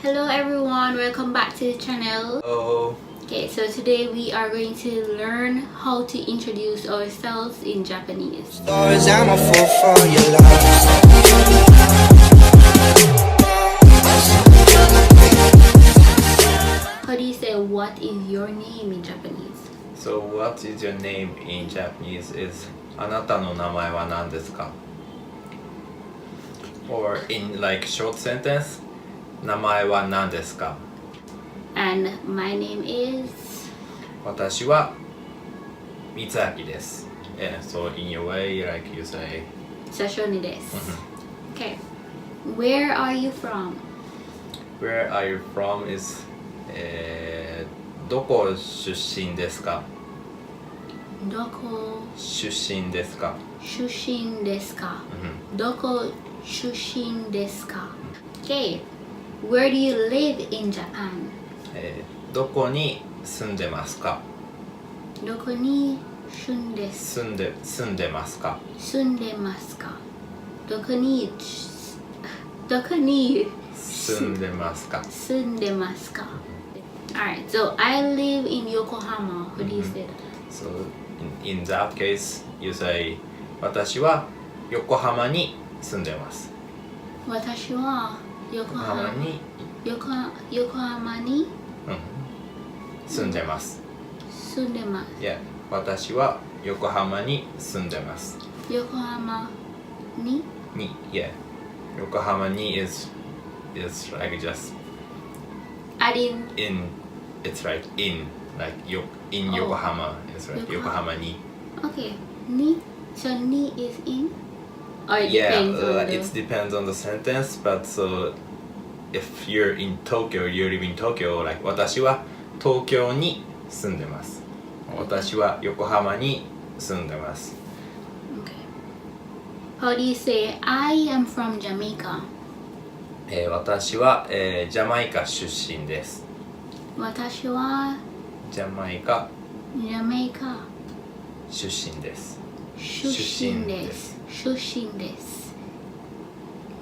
Hello everyone, welcome back to the channel. Oh, Okay, so today we are going to learn how to introduce ourselves in Japanese. Stories, I'm a fool for your love. How do you say what is your name in Japanese? so what is your name in Japanese is あなたの名前は何ですか? Or in like short sentence 名前は何ですか? And my name is... 私は三明です Yeah, so in your way like you say Sashoni desu. Okay, where are you from? Where are you from is どこ出身ですか? どこ出身ですか? 出身ですか? どこ出身ですか? Okay, where do you live in Japan? どこに住んでますか? どこに住んで住んでますか? 住んでますか? どこに住んでますか? 住んでますか? Alright, so I live in Yokohama. How do you say that? So in that case, you say 私は横浜に住んでます。私は横横浜浜に、に住んでます。住んでます。 Yeah, 私は横浜に住んでます。横浜にに、yeah. 横浜に is like just in it's like in like in Yokohama is right. 横浜に Okay, ni. So ni is in? Or it Yeah, depends on it depends on the sentence, but so if you're in Tokyo, you live in Tokyo, like 私は東京に住んでます。私は横浜に住んでます。Okay. How do you say I am from Jamaica? 私は、ジャマイカ出身です。私はジャマイカジャマイカ出身です。出身です。出身です。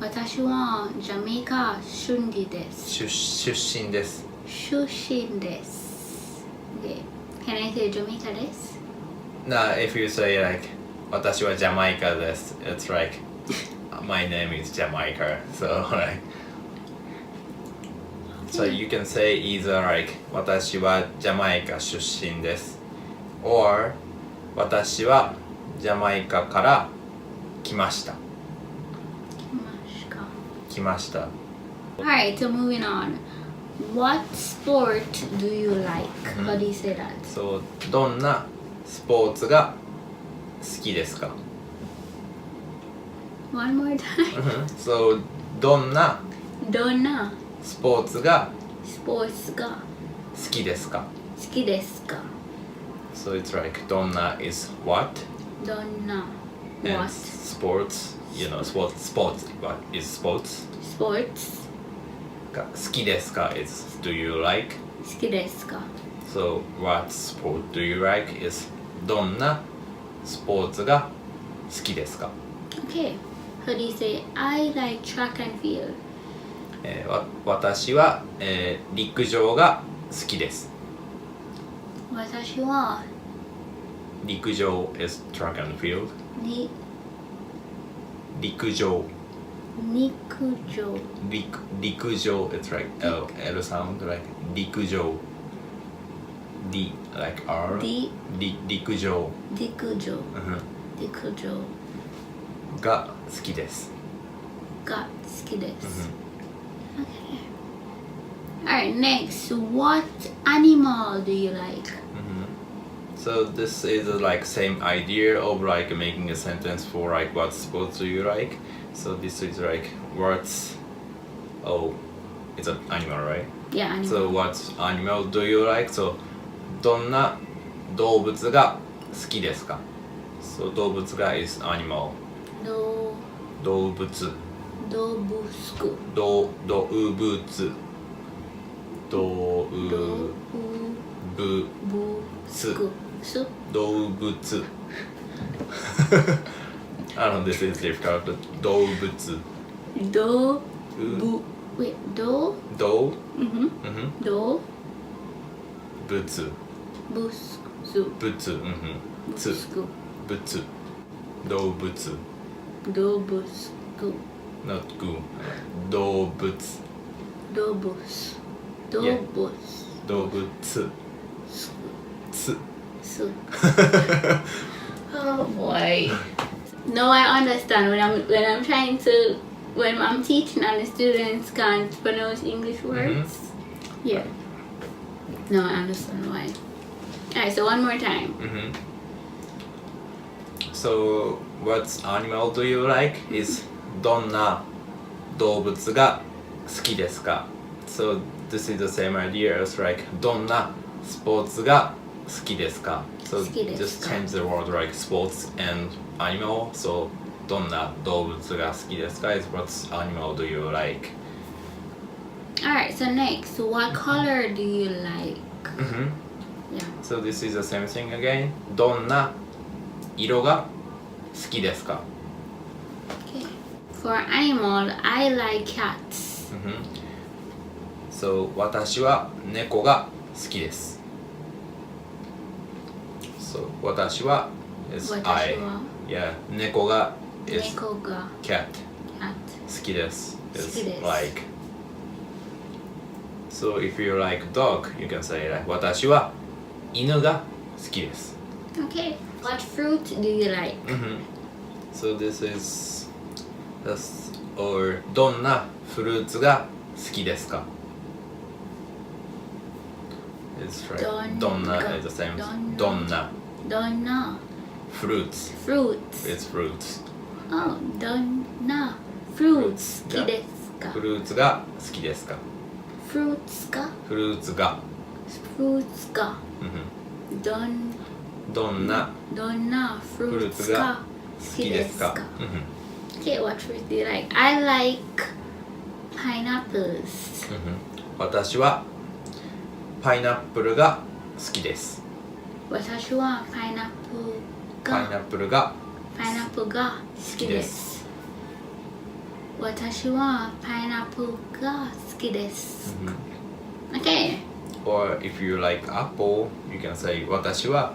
私はジャマイカ出身です。出身です。出身です。Okay. Can I say ジャマイカです? Now, if you say like 私はジャマイカです it's like my name is Jamaica, so like so you can say either like 私はジャマイカ出身です or 私はジャマイカから来ました。来ました。 Alright, so moving on. What sport do you like? How do you say that? So どんなスポーツが好きですか? One more time. So どんなどんなスポーツがスポーツが好きですか? 好きですか? So it's like どんな is what? どんな And What? sports, you know, sports, what is sports? Sports が好きですか is do you like? 好きですか? So what sport do you like is どんなスポーツが好きですか? Okay. How do you say I like track and field? 私は、陸上が好きです。私は陸上 is track and field. に陸上陸上陸上 it's like L sound like 陸上 D like R 陸上陸上陸上が好きです。が好きです。Okay. Alright, next. What animal do you like? So this is like same idea of like making a sentence for like what sports do you like. So this is like what's it's an animal, right? Yeah, animal. So what animal do you like? So どんな動物が好きですか? So 動物が is animal. 動物動物動物動物I don't know, this is difficult. 動物 Wait, do? 動 Mm-hmm. うんふん Do? 仏 Busku. 仏うんふんつ Busku. 仏動物 Do busku. not good 動物 Do bus. Do Yeah. bus. 動物 Sku. つ Su. Oh boy. No, I understand when I'm teaching and the students can't pronounce English words. Yeah. No, I understand why. Alright, so one more time. Mm-hmm. So, what animal do you like? Is どんな動物が好きですか? So, this is the same idea as like どんなスポーツが好きですか? So, 好きですか? just change the word like sports and animal. So, どんな動物が好きですか is what animal do you like? Alright, so next, what color do you like? Mm-hmm. Yeah. So, this is the same thing again. どんな色が好きですか? Okay. For animal, I like cats. Mm-hmm. So, 私は猫が好きです. So, 私は is 私 I. は Yeah, 猫が is 猫が cat. cat. 好きです is 好きです。 like. So, if you like dog, you can say like 私は犬が好きです. Okay. What fruit do you like? Mm-hmm. So, this is or どんなフルーツが好きですか? It's right. どんな is the same. どんな Don't know. fruits. Fruits. It's fruits. Oh, don't know. Fruits. Yeah. 好きですか? フルーツが好きですか? Fruits か? フルーツが Fruits か? Mm-hmm. Don't どんな know. フルー Fruits ツがか? 好きですか? Mm-hmm. Okay, what fruit do you like? I like pineapples. Mm-hmm. 私はパイナップルが好きです。私はパイナップルパイナップルがパイナップルが好きです。私はパイナップルが好きです。Okay. Or if you like apple, you can say 私は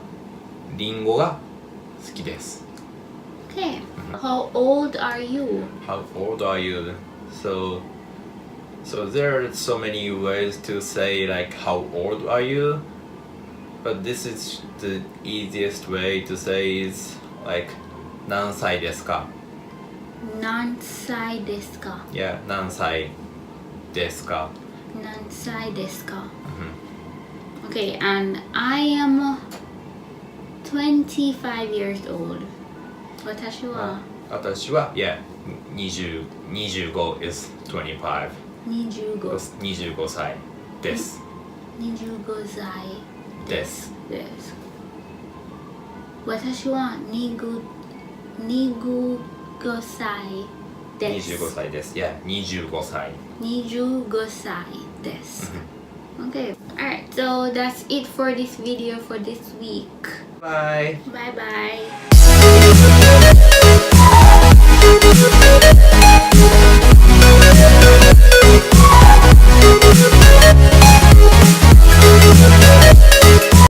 リンゴが好きです。Okay. How old are you? How old are you? So there are so many ways to say like how old are you? But this is the easiest way to say is like 何歳ですか? 何歳ですか? Yeah, 何歳ですか? 何歳ですか? Okay, and I am 25 years old. 私は私は yeah 25 is 25 25歳です25歳です私は25歳です。25歳です。Yeah, 25歳。25歳です。Okay, alright, so that's it for this video for this week. Bye. Bye bye.